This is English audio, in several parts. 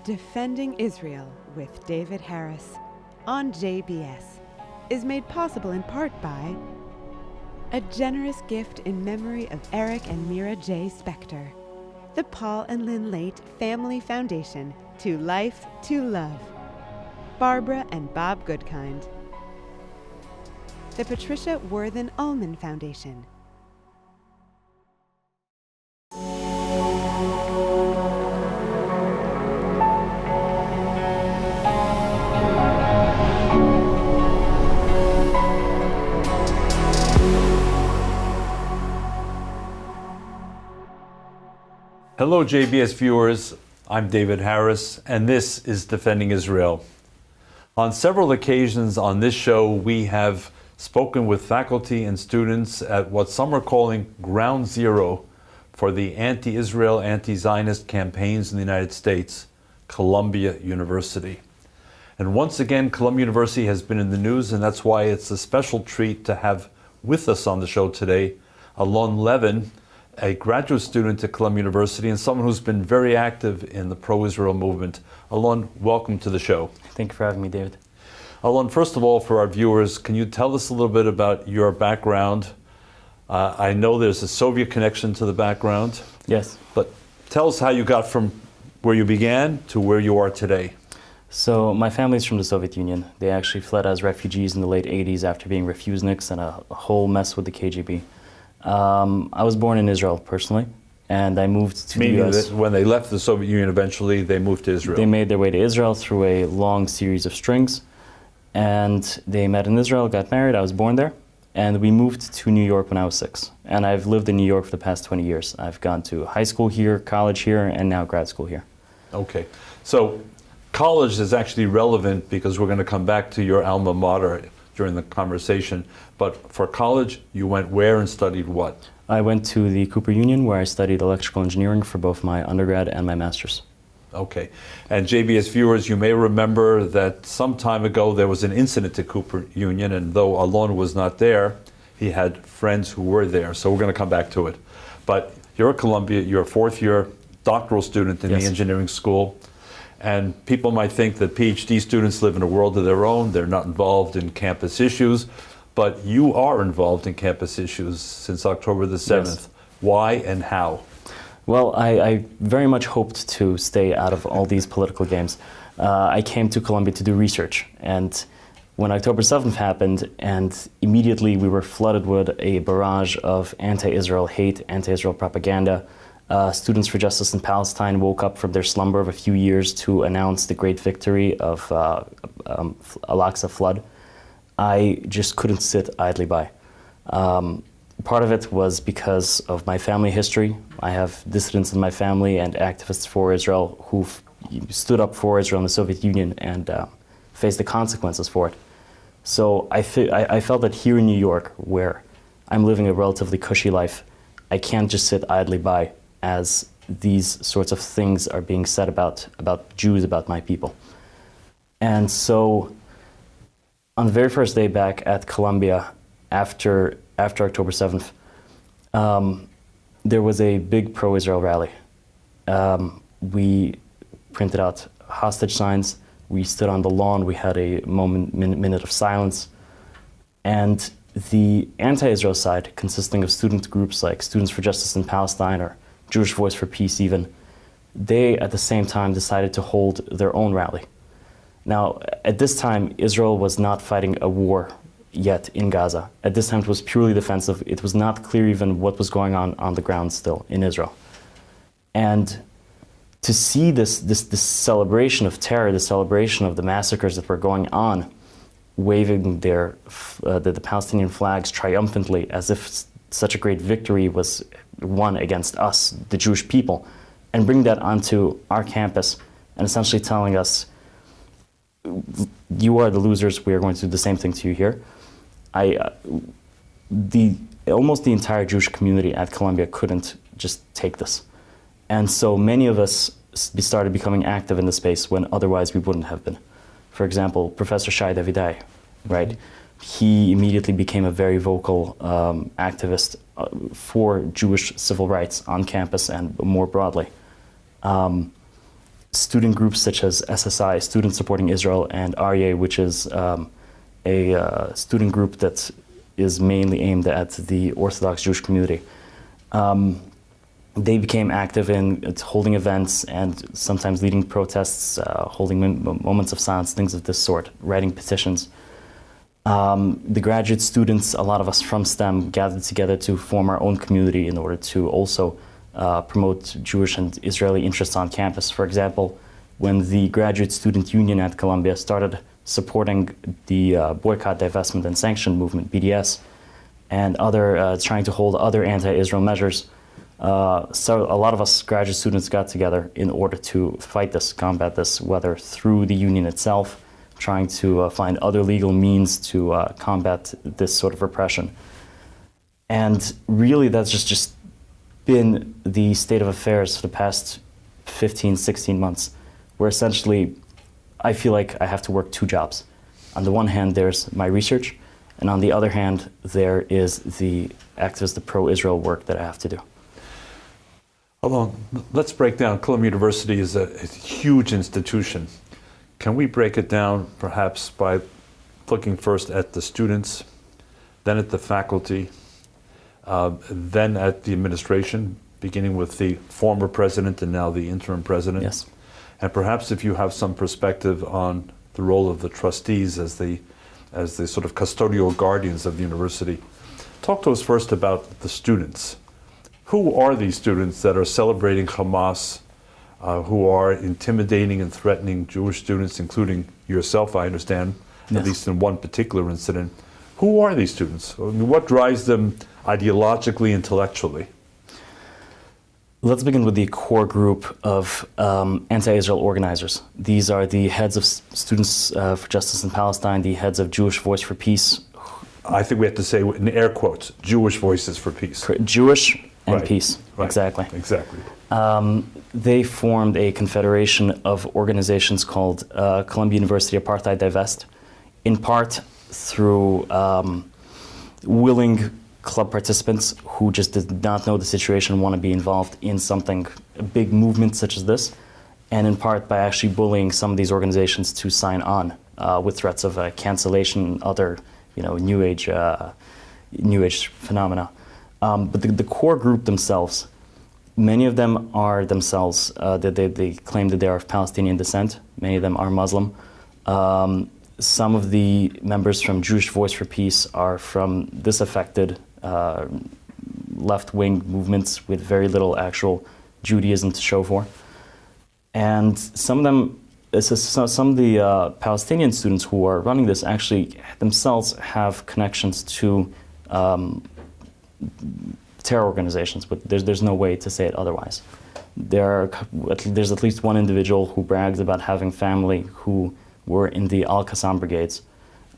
Defending Israel with David Harris on JBS is made possible in part by a generous gift in memory of Eric and Mira J. Spector, the Paul and Lynn Late Family Foundation, To Life, to Love, Barbara and Bob Goodkind, the Patricia Worthen Ullman Foundation, Hello JBS viewers, I'm David Harris and this is Defending Israel. On several occasions on this show we have spoken with faculty and students at what some are calling Ground Zero for the anti-Israel, anti-Zionist campaigns in the United States, Columbia University. And once again, Columbia University has been in the news, and that's why it's a special treat to have with us on the show today Alon Levin, a graduate student at Columbia University and someone who's been very active in the pro-Israel movement. Alon, welcome to the show. Thank you for having me, David. Alon, first of all, for our viewers, can you tell us a little bit about your background? I know there's a Soviet connection to the background. Yes. But tell us how you got from where you began to where you are today. So my family's from the Soviet Union. They actually fled as refugees in the late 80s after being refuseniks and a whole mess with the KGB. I was born in Israel personally, and I moved to Meaning the US. that when they left the Soviet Union eventually, they moved to Israel. They made their way to Israel through a long series of strings, and they met in Israel, got married. I was born there, and we moved to New York when I was 6. And I've lived in New York for the past 20 years. I've gone to high school here, college here, and now grad school here. Okay, so college is actually relevant because we're going to come back to your alma mater during the conversation. But for college, you went where and studied what? I went to the Cooper Union where I studied electrical engineering for both my undergrad and my master's. Okay, and JBS viewers, you may remember that some time ago there was an incident at Cooper Union, and though Alon was not there, he had friends who were there, so we're going to come back to it. But you're at Columbia, you're a fourth-year doctoral student in Yes. the engineering school, and people might think that PhD students live in a world of their own, they're not involved in campus issues, but you are involved in campus issues since October the 7th. Yes. Why and how? Well, I very much hoped to stay out of all these political games. I came to Columbia to do research, and when October 7th happened, and immediately we were flooded with a barrage of anti-Israel hate, anti-Israel propaganda. Students for Justice in Palestine woke up from their slumber of a few years to announce the great victory of Al-Aqsa flood. I just couldn't sit idly by. Part of it was because of my family history. I have dissidents in my family and activists for Israel who stood up for Israel in the Soviet Union and faced the consequences for it. So I felt that here in New York, where I'm living a relatively cushy life, I can't just sit idly by as these sorts of things are being said about Jews, about my people. And so on the very first day back at Columbia, after October 7th, there was a big pro-Israel rally. We printed out hostage signs, we stood on the lawn, we had a minute of silence, and the anti-Israel side, consisting of student groups like Students for Justice in Palestine or Jewish Voice for Peace even, they at the same time decided to hold their own rally. Now, at this time, Israel was not fighting a war yet in Gaza. At this time, it was purely defensive. It was not clear even what was going on the ground still in Israel. And to see this celebration of terror, the celebration of the massacres that were going on, waving the Palestinian flags triumphantly as if such a great victory was won against us, the Jewish people, and bring that onto our campus and essentially telling us, you are the losers, we are going to do the same thing to you here. Almost the entire Jewish community at Columbia couldn't just take this. And so many of us started becoming active in the space when otherwise we wouldn't have been. For example, Professor Shai Davidai, right? He immediately became a very vocal activist for Jewish civil rights on campus and more broadly. student groups such as SSI, Students Supporting Israel, and REA, which is a student group that is mainly aimed at the Orthodox Jewish community. They became active in holding events and sometimes leading protests, holding moments of silence, things of this sort, writing petitions. The graduate students, a lot of us from STEM, gathered together to form our own community in order to also promote Jewish and Israeli interests on campus. For example, when the Graduate Student Union at Columbia started supporting the boycott, divestment, and sanction movement, BDS, and trying to hold other anti-Israel measures, so a lot of us graduate students got together in order to fight this, combat this, whether through the union itself, trying to find other legal means to combat this sort of repression. And really that's just been the state of affairs for the past 15, 16 months, where essentially I feel like I have to work two jobs. On the one hand, there's my research, and on the other hand, there is the activist, the pro-Israel work that I have to do. Alon, let's break down. Columbia University is a huge institution. Can we break it down perhaps by looking first at the students, then at the faculty, then at the administration, beginning with the former president and now the interim president? Yes. And perhaps if you have some perspective on the role of the trustees as the sort of custodial guardians of the university. Talk to us first about the students. Who are these students that are celebrating Hamas, who are intimidating and threatening Jewish students, including yourself, I understand, yes, at least in one particular incident? Who are these students? I mean, what drives them ideologically, intellectually? Let's begin with the core group of anti-Israel organizers. These are the heads of Students for Justice in Palestine, the heads of Jewish Voice for Peace. I think we have to say, in air quotes, Jewish Voices for Peace. Jewish and Right. peace, Right. exactly. Exactly. They formed a confederation of organizations called Columbia University Apartheid Divest, in part through willing club participants who just did not know the situation, want to be involved in something, a big movement such as this, and in part by actually bullying some of these organizations to sign on with threats of cancellation and other, new age phenomena. But the core group themselves, many of them are themselves, they claim that they are of Palestinian descent. Many of them are Muslim. Some of the members from Jewish Voice for Peace are from disaffected left-wing movements with very little actual Judaism to show for. And some of them, some of the Palestinian students who are running this actually themselves have connections to terror organizations, but there's no way to say it otherwise. There's at least one individual who brags about having family who were in the Al-Qassam brigades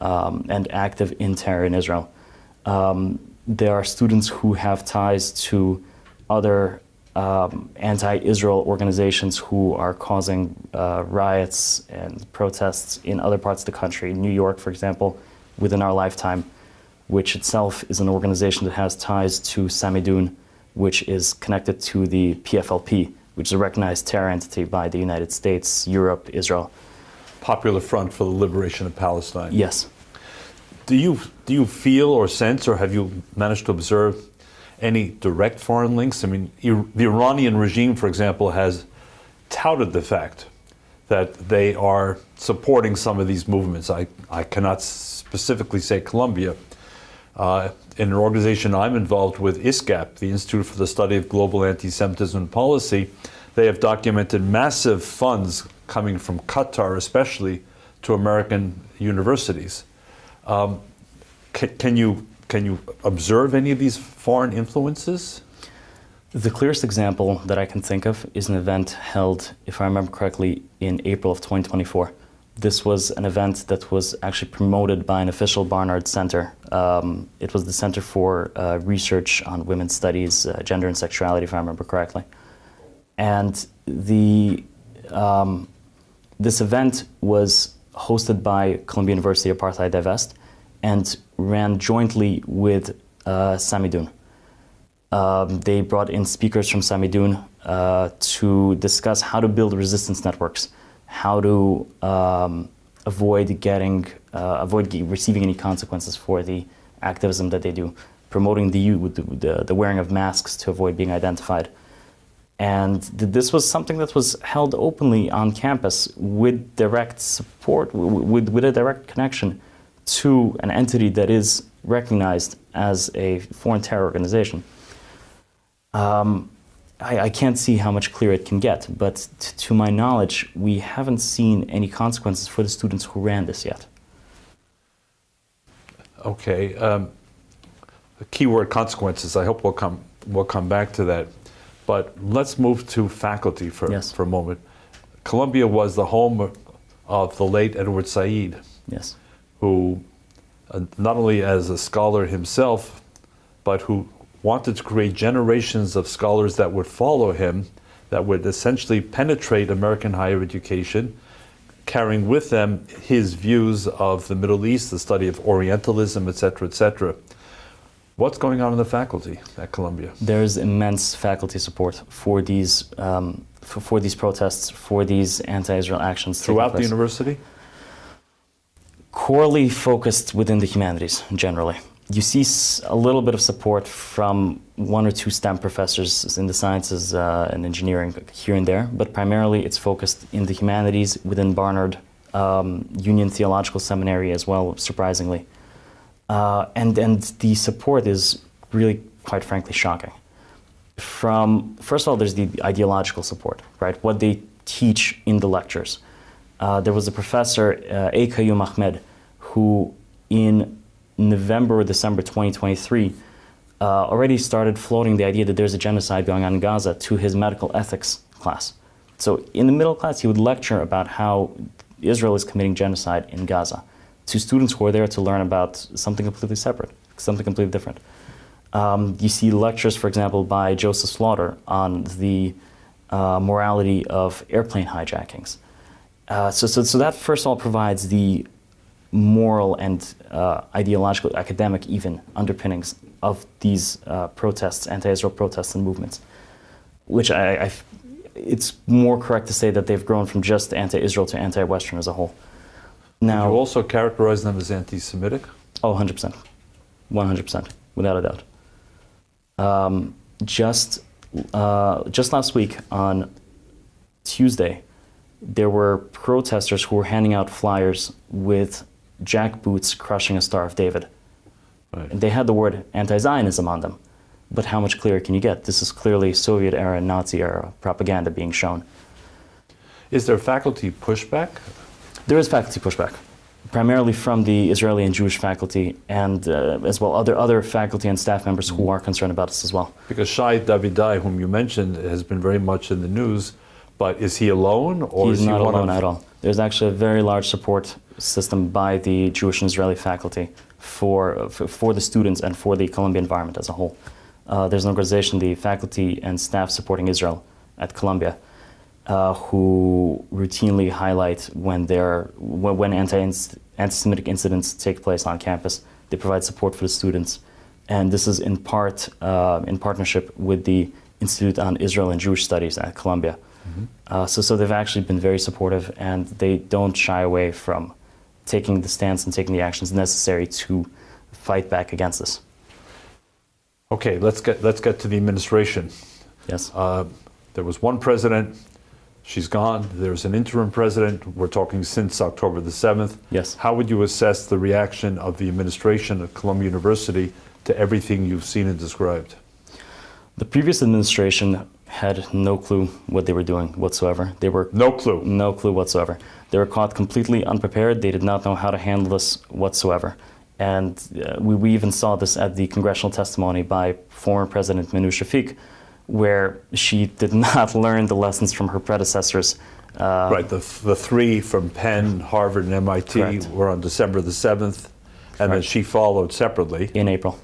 and active in terror in Israel. There are students who have ties to other anti-Israel organizations who are causing riots and protests in other parts of the country. New York, for example, within our lifetime, which itself is an organization that has ties to Samidun, which is connected to the PFLP, which is a recognized terror entity by the United States, Europe, Israel. Popular Front for the Liberation of Palestine. Yes. Do you feel or sense, or have you managed to observe any direct foreign links? I mean, the Iranian regime, for example, has touted the fact that they are supporting some of these movements. I cannot specifically say Columbia. In an organization I'm involved with, ISGAP, the Institute for the Study of Global Antisemitism and Policy, they have documented massive funds coming from Qatar, especially, to American universities. Can you observe any of these foreign influences? The clearest example that I can think of is an event held, if I remember correctly, in April of 2024. This was an event that was actually promoted by an official Barnard Center. It was the Center for Research on Women's Studies, Gender and Sexuality, if I remember correctly. And this event was hosted by Columbia University Apartheid Divest and ran jointly with Samidun. They brought in speakers from Samidun, to discuss how to build resistance networks, how to avoid receiving any consequences for the activism that they do, promoting the wearing of masks to avoid being identified. And this was something that was held openly on campus with direct support, with a direct connection to an entity that is recognized as a foreign terror organization. I can't see how much clearer it can get, but to my knowledge, we haven't seen any consequences for the students who ran this yet. Okay. The keyword consequences, I hope we'll come back to that. But let's move to faculty for a moment. Columbia was the home of the late Edward Said, yes, who not only as a scholar himself, but who wanted to create generations of scholars that would follow him, that would essentially penetrate American higher education, carrying with them his views of the Middle East, the study of Orientalism, et cetera, et cetera. What's going on in the faculty at Columbia? There's immense faculty support for these protests, for these anti-Israel actions. Throughout the university? Corely focused within the humanities, generally. You see a little bit of support from one or two STEM professors in the sciences and engineering here and there, but primarily it's focused in the humanities within Barnard, Union Theological Seminary as well, surprisingly. And the support is really, quite frankly, shocking. First of all, there's the ideological support, right? What they teach in the lectures. There was a professor, A. Qayyum Ahmed, who in November or December 2023 already started floating the idea that there's a genocide going on in Gaza to his medical ethics class. So in the middle class, he would lecture about how Israel is committing genocide in Gaza to students who are there to learn about something completely separate, something completely different. You see lectures, for example, by Joseph Slaughter on the morality of airplane hijackings. So that, first of all, provides the moral and ideological, academic even, underpinnings of these protests, anti-Israel protests and movements, which it's more correct to say that they've grown from just anti-Israel to anti-Western as a whole. Now, would you also characterize them as anti-Semitic? Oh, 100%. 100%, without a doubt. Just last week, on Tuesday, there were protesters who were handing out flyers with jackboots crushing a Star of David. Right. And they had the word anti-Zionism on them. But how much clearer can you get? This is clearly Soviet-era, Nazi-era propaganda being shown. Is there faculty pushback? There is faculty pushback, primarily from the Israeli and Jewish faculty, and as well other faculty and staff members who are concerned about this as well. Because Shai Davidai, whom you mentioned, has been very much in the news, but is he alone? Or He's is not he alone at all. There's actually a very large support system by the Jewish and Israeli faculty for the students and for the Columbia environment as a whole. There's an organization, the Faculty and Staff Supporting Israel at Columbia, who routinely highlight when anti-Semitic incidents take place on campus. They provide support for the students, and this is in part in partnership with the Institute on Israel and Jewish Studies at Columbia. Mm-hmm. So they've actually been very supportive, and they don't shy away from taking the stance and taking the actions necessary to fight back against this. Okay, let's get to the administration. Yes. There was one president. She's gone. There's an interim president. We're talking since October the 7th. Yes. How would you assess the reaction of the administration of Columbia University to everything you've seen and described? The previous administration had no clue what they were doing whatsoever. No clue? No clue whatsoever. They were caught completely unprepared. They did not know how to handle this whatsoever. And we even saw this at the congressional testimony by former President Minu Shafik, where she did not learn the lessons from her predecessors. Right, the three from Penn, Harvard, and MIT Correct. were on December the 7th, and then she followed separately. In April.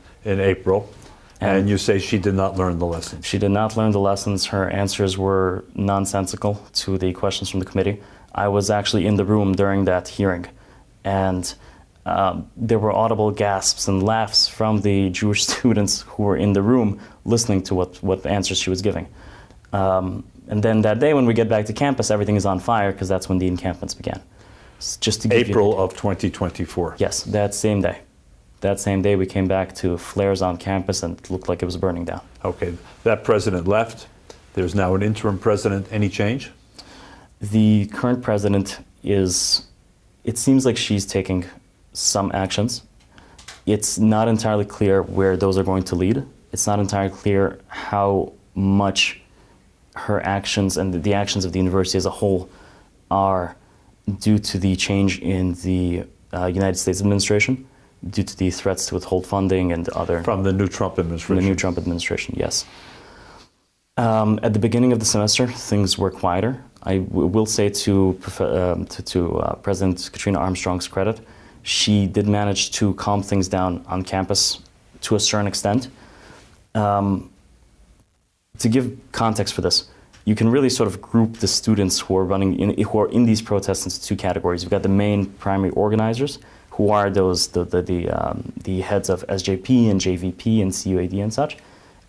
And you say she did not learn the lessons. She did not learn the lessons. Her answers were nonsensical to the questions from the committee. I was actually in the room during that hearing, and there were audible gasps and laughs from the Jewish students who were in the room listening to what answers she was giving. And then that day when we get back to campus, everything is on fire because that's when the encampments began. Just to give April of 2024. Yes, that same day. That same day we came back to flares on campus and it looked like it was burning down. Okay, that president left. There's now an interim president. Any change? The current president it seems like she's taking some actions. It's not entirely clear where those are going to lead. It's not entirely clear how much her actions and the actions of the university as a whole are due to the change in the United States administration, due to the threats to withhold funding and other... From the new Trump administration. From the new Trump administration, yes. At the beginning of the semester, things were quieter. I will say to President Katrina Armstrong's credit, she did manage to calm things down on campus to a certain extent. To give context for this, you can really sort of group the students who are in these protests into two categories. You've got the main primary organizers, who are the heads of SJP and JVP and CUAD and such.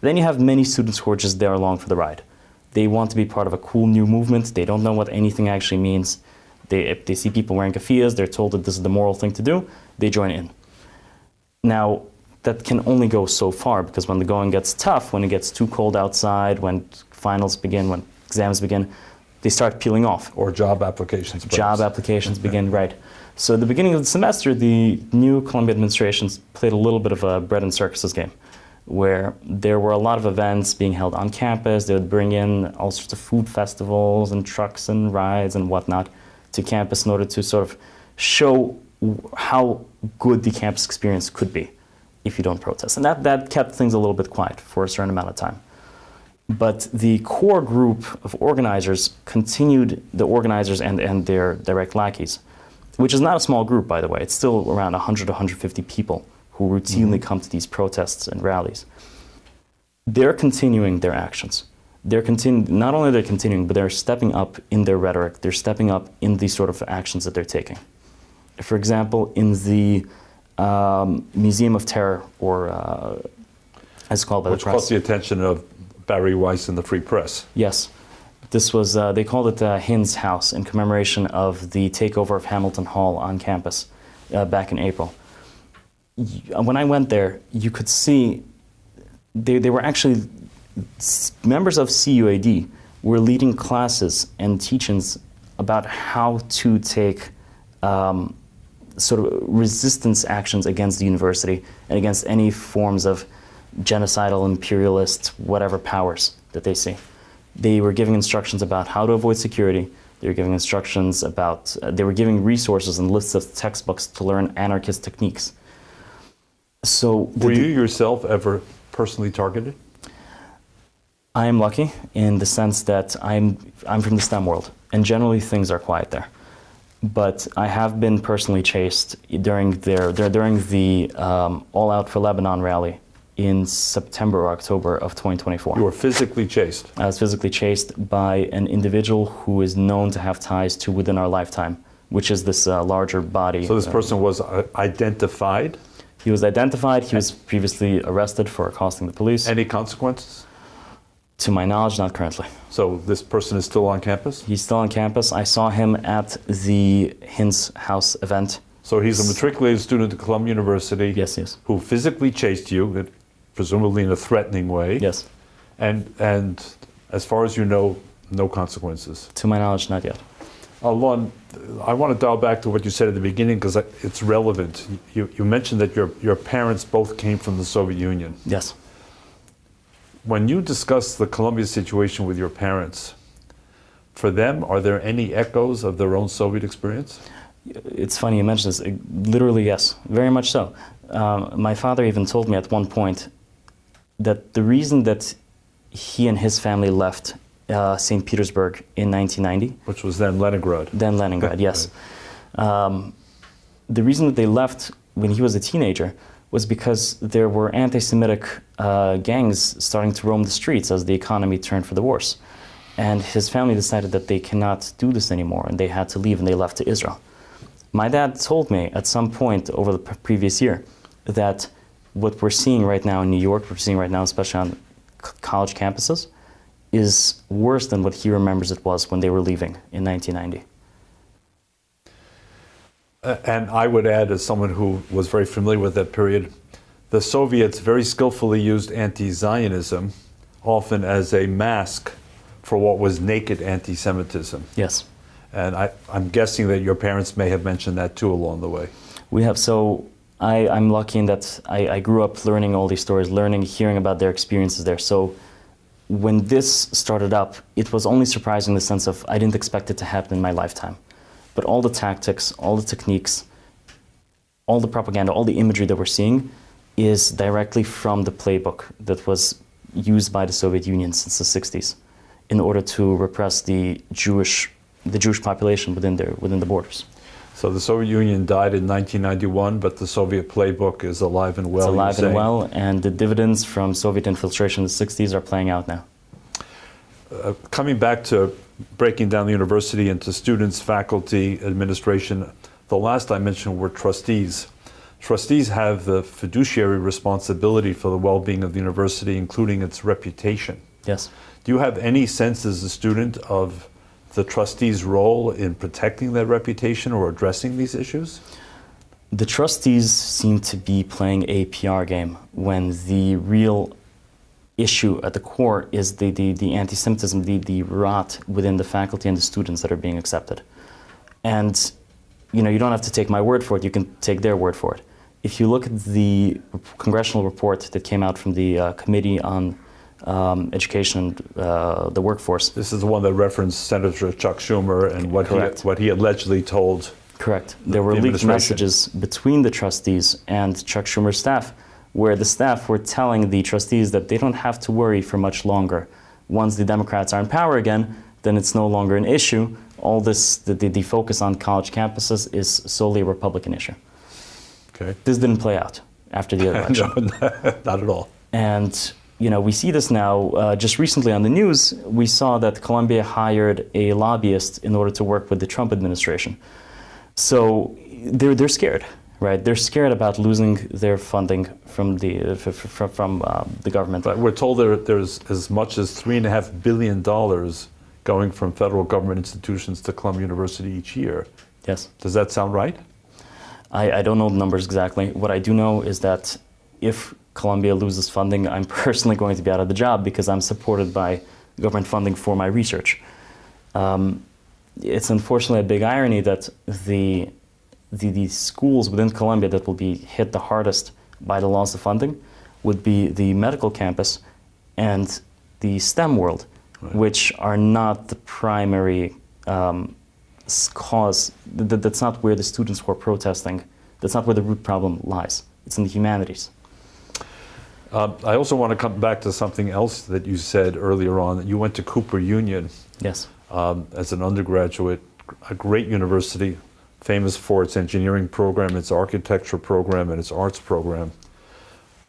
Then you have many students who are just there along for the ride. They want to be part of a cool new movement. They don't know what anything actually means. If they see people wearing keffiyehs, they're told that this is the moral thing to do, they join in. Now, that can only go so far, because when the going gets tough, when it gets too cold outside, when finals begin, when exams begin, they start peeling off. Or job applications. Job applications begin, right. So at the beginning of the semester, the new Columbia administration played a little bit of a bread and circuses game, where there were a lot of events being held on campus. They would bring in all sorts of food festivals and trucks and rides and whatnot to campus in order to sort of show how good the campus experience could be if you don't protest. And that kept things a little bit quiet for a certain amount of time. But the core group of organizers continued, the organizers and their direct lackeys, which is not a small group, by the way. It's still around 100, 150 people who routinely come to these protests and rallies. They're continuing their actions. Not only they're continuing, but they're stepping up in their rhetoric. They're stepping up in the sort of actions that they're taking. For example, in the Museum of Terror, or as it's called by the press. Which caught the attention of Barry Weiss and the Free Press. Yes. This was, they called it Hin's House in commemoration of the takeover of Hamilton Hall on campus back in April. When I went there, you could see they were actually, members of CUAD were leading classes and teach-ins about how to take sort of resistance actions against the university and against any forms of genocidal, imperialist, whatever powers that they see. They were giving instructions about how to avoid security. They were giving instructions about, they were giving resources and lists of textbooks to learn anarchist techniques. So, were you yourself ever personally targeted? I am lucky in the sense that I'm from the STEM world, and generally things are quiet there. But I have been personally chased during the All Out for Lebanon rally in September or October of 2024. You were physically chased? I was physically chased by an individual who is known to have ties to Within Our Lifetime, which is this larger body. So this person was identified? He was identified. He was previously arrested for accosting the police. Any consequences? To my knowledge, not currently. So this person is still on campus? He's still on campus. I saw him at the Hin's House event. So he's a matriculated student at Columbia University. Yes, yes. Who physically chased you, presumably in a threatening way. Yes. And as far as you know, no consequences? To my knowledge, not yet. Alon, I want to dial back to what you said at the beginning because it's relevant. You mentioned that your parents both came from the Soviet Union. Yes. When you discuss the Columbia situation with your parents, for them, are there any echoes of their own Soviet experience? It's funny you mention this. Literally, yes. Very much so. My father even told me at one point that the reason that he and his family left St. Petersburg in 1990... Which was then Leningrad. Then Leningrad, yes. The reason that they left when he was a teenager was because there were anti-Semitic gangs starting to roam the streets as the economy turned for the worse. And his family decided that they cannot do this anymore, and they had to leave, and they left to Israel. My dad told me at some point over the previous year that what we're seeing right now in New York, we're seeing right now especially on college campuses, is worse than what he remembers it was when they were leaving in 1990. And I would add, as someone who was very familiar with that period, the Soviets very skillfully used anti-Zionism, often as a mask for what was naked anti-Semitism. Yes. And I'm guessing that your parents may have mentioned that too along the way. We have. So I'm lucky in that I grew up learning all these stories, hearing about their experiences there. So when this started up, it was only surprising in the sense of I didn't expect it to happen in my lifetime. But all the tactics, all the techniques, all the propaganda, all the imagery that we're seeing is directly from the playbook that was used by the Soviet Union since the 60s in order to repress the Jewish population within the borders. So the Soviet Union died in 1991, but the Soviet playbook is alive and well. It's alive and well, and the dividends from Soviet infiltration in the 60s are playing out now. Coming back to breaking down the university into students, faculty, administration, the last I mentioned were trustees. Trustees have the fiduciary responsibility for the well-being of the university, including its reputation. Yes. Do you have any sense as a student of the trustees' role in protecting that reputation or addressing these issues? The trustees seem to be playing a PR game when the real issue at the core is the anti-Semitism, the rot within the faculty and the students that are being accepted. And you don't have to take my word for it, you can take their word for it. If you look at the congressional report that came out from the Committee on Education and the Workforce. This is the one that referenced Senator Chuck Schumer and what he allegedly told. Correct. There were leaked messages between the trustees and Chuck Schumer's staff, where the staff were telling the trustees that they don't have to worry for much longer. Once the Democrats are in power again, then it's no longer an issue. All this, the focus on college campuses is solely a Republican issue. Okay. This didn't play out after the election. No, not at all. And we see this now. Just recently on the news, we saw that Columbia hired a lobbyist in order to work with the Trump administration. So they're scared. Right, they're scared about losing their funding from the government. But we're told there's as much as $3.5 billion going from federal government institutions to Columbia University each year. Yes. Does that sound right? I don't know the numbers exactly. What I do know is that if Columbia loses funding, I'm personally going to be out of the job because I'm supported by government funding for my research. It's unfortunately a big irony that the schools within Columbia that will be hit the hardest by the loss of funding would be the medical campus and the STEM world, right, which are not the primary cause. That's not where the students who are protesting, that's not where the root problem lies. It's in the humanities. I also want to come back to something else that you said earlier on, that you went to Cooper Union. Yes. As an undergraduate, a great university, famous for its engineering program, its architecture program, and its arts program.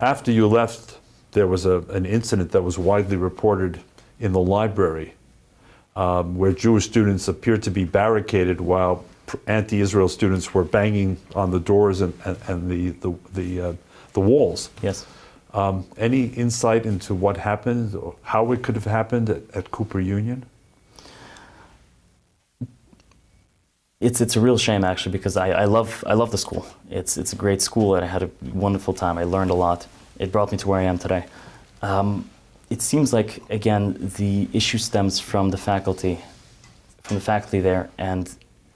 After you left, there was an incident that was widely reported in the library where Jewish students appeared to be barricaded while anti-Israel students were banging on the doors and the walls. Yes. Any insight into what happened or how it could have happened at Cooper Union? It's a real shame actually, because I love the school. It's a great school and I had a wonderful time. I learned a lot. It brought me to where I am today. It seems like, again, the issue stems from the faculty there, and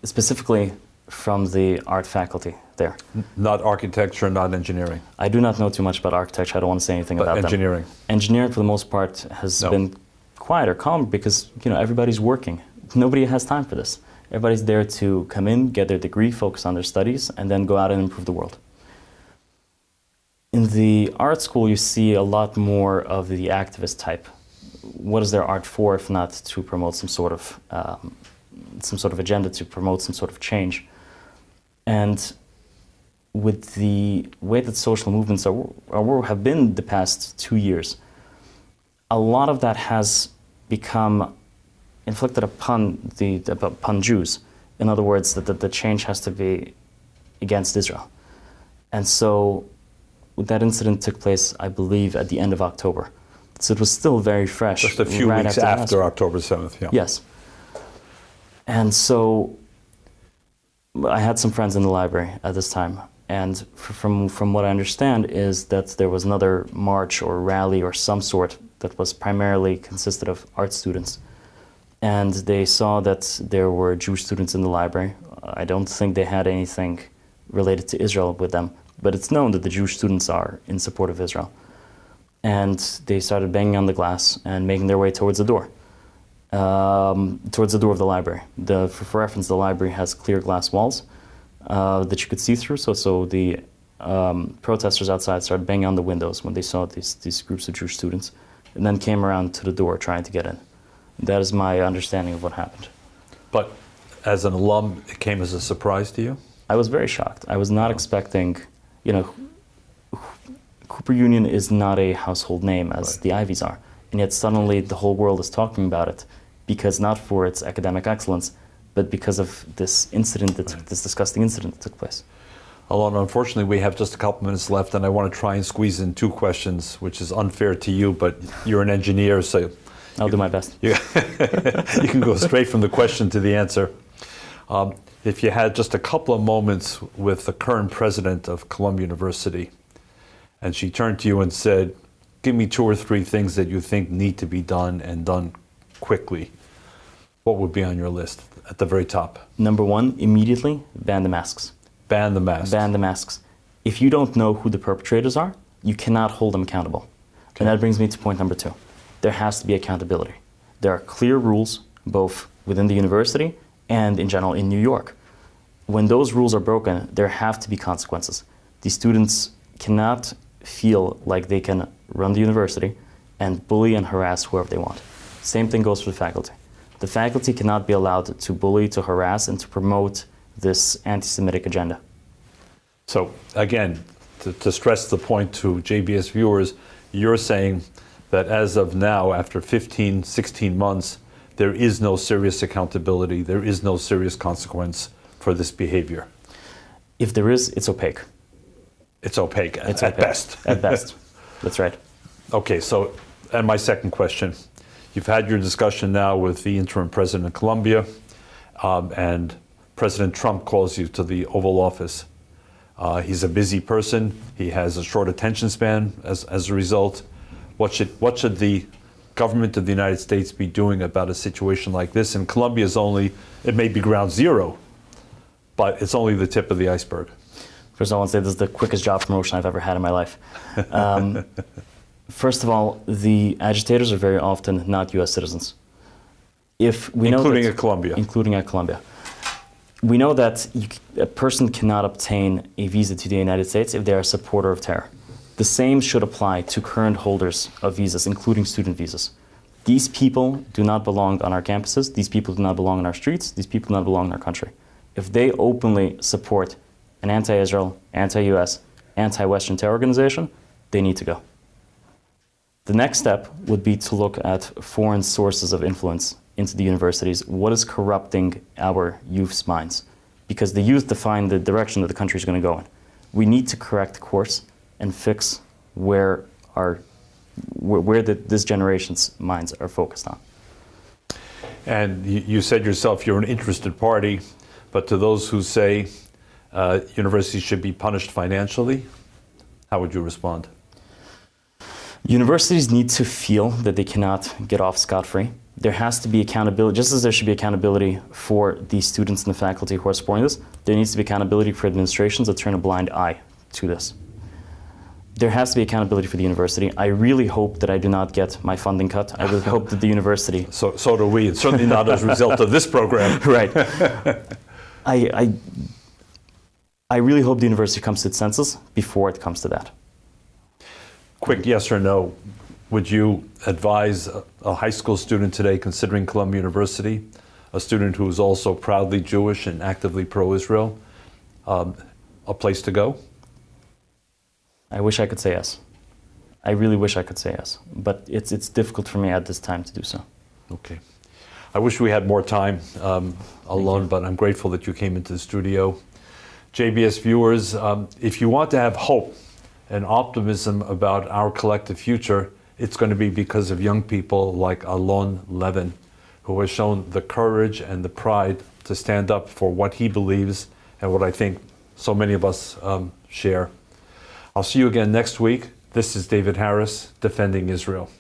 specifically from the art faculty there. Not architecture, not engineering. I do not know too much about architecture. I don't want to say anything about engineering. Them. Engineering, for the most part, has been quiet or calm because everybody's working. Nobody has time for this. Everybody's there to come in, get their degree, focus on their studies, and then go out and improve the world. In the art school, you see a lot more of the activist type. What is their art for, if not to promote some sort of agenda, to promote some sort of change? And with the way that social movements have been the past 2 years, a lot of that has become inflicted upon Jews. In other words, that the change has to be against Israel. And so that incident took place, I believe, at the end of October. So it was still very fresh. Just a few right weeks after October 7th, yeah. Yes. And so I had some friends in the library at this time. And from what I understand is that there was another march or rally or some sort that was primarily consisted of art students. And they saw that there were Jewish students in the library. I don't think they had anything related to Israel with them, but it's known that the Jewish students are in support of Israel. And they started banging on the glass and making their way towards the door. Towards the door of the library. For reference, the library has clear glass walls that you could see through. So the protesters outside started banging on the windows when they saw these groups of Jewish students, and then came around to the door trying to get in. That is my understanding of what happened. But as an alum, it came as a surprise to you? I was very shocked. I was not expecting, Cooper Union is not a household name as the Ivies are. And yet suddenly the whole world is talking about it, because not for its academic excellence, but because of this incident, this disgusting incident that took place. Alon, unfortunately, we have just a couple minutes left, and I want to try and squeeze in 2 questions, which is unfair to you, but you're an engineer, so... I'll do my best. You can go straight from the question to the answer. If you had just a couple of moments with the current president of Columbia University, and she turned to you and said, give me 2 or 3 things that you think need to be done and done quickly, what would be on your list at the very top? Number 1, immediately ban the masks. Ban the masks. Ban the masks. If you don't know who the perpetrators are, you cannot hold them accountable. Okay. And that brings me to point number 2. There has to be accountability. There are clear rules, both within the university and in general in New York. When those rules are broken, there have to be consequences. These students cannot feel like they can run the university and bully and harass whoever they want. Same thing goes for the faculty. The faculty cannot be allowed to bully, to harass, and to promote this anti-Semitic agenda. So again, to stress the point to JBS viewers, you're saying that as of now, after 15, 16 months, there is no serious accountability, there is no serious consequence for this behavior. If there is, it's opaque. It's opaque, it's at opaque. best. At best, that's right. Okay, so, and my second question. You've had your discussion now with the interim president of Columbia, and President Trump calls you to the Oval Office. He's a busy person. He has a short attention span as a result. What should the government of the United States be doing about a situation like this? And Columbia is only, it may be ground zero, but it's only the tip of the iceberg. First of all, I want to say this is the quickest job promotion I've ever had in my life. First of all, the agitators are very often not U.S. citizens. Including at Columbia. Including at Columbia. We know that a person cannot obtain a visa to the United States if they are a supporter of terror. The same should apply to current holders of visas, including student visas. These people do not belong on our campuses. These people do not belong on our streets. These people do not belong in our country. If they openly support an anti-Israel, anti-US, anti-Western terror organization, they need to go. The next step would be to look at foreign sources of influence into the universities. What is corrupting our youth's minds? Because the youth define the direction that the country is going to go in. We need to correct course and fix where this generation's minds are focused on. And you said yourself you're an interested party, but to those who say universities should be punished financially, how would you respond? Universities need to feel that they cannot get off scot-free. There has to be accountability, just as there should be accountability for the students and the faculty who are supporting this, there needs to be accountability for administrations that turn a blind eye to this. There has to be accountability for the university. I really hope that I do not get my funding cut. I really hope that the university... So do we. It's certainly not as a result of this program. Right. I really hope the university comes to its senses before it comes to that. Quick yes or no. Would you advise a high school student today considering Columbia University, a student who is also proudly Jewish and actively pro-Israel, a place to go? I wish I could say yes. I really wish I could say yes. But it's difficult for me at this time to do so. Okay. I wish we had more time, Alon, but I'm grateful that you came into the studio. JBS viewers, if you want to have hope and optimism about our collective future, it's going to be because of young people like Alon Levin, who has shown the courage and the pride to stand up for what he believes and what I think so many of us share. I'll see you again next week. This is David Harris, Defending Israel.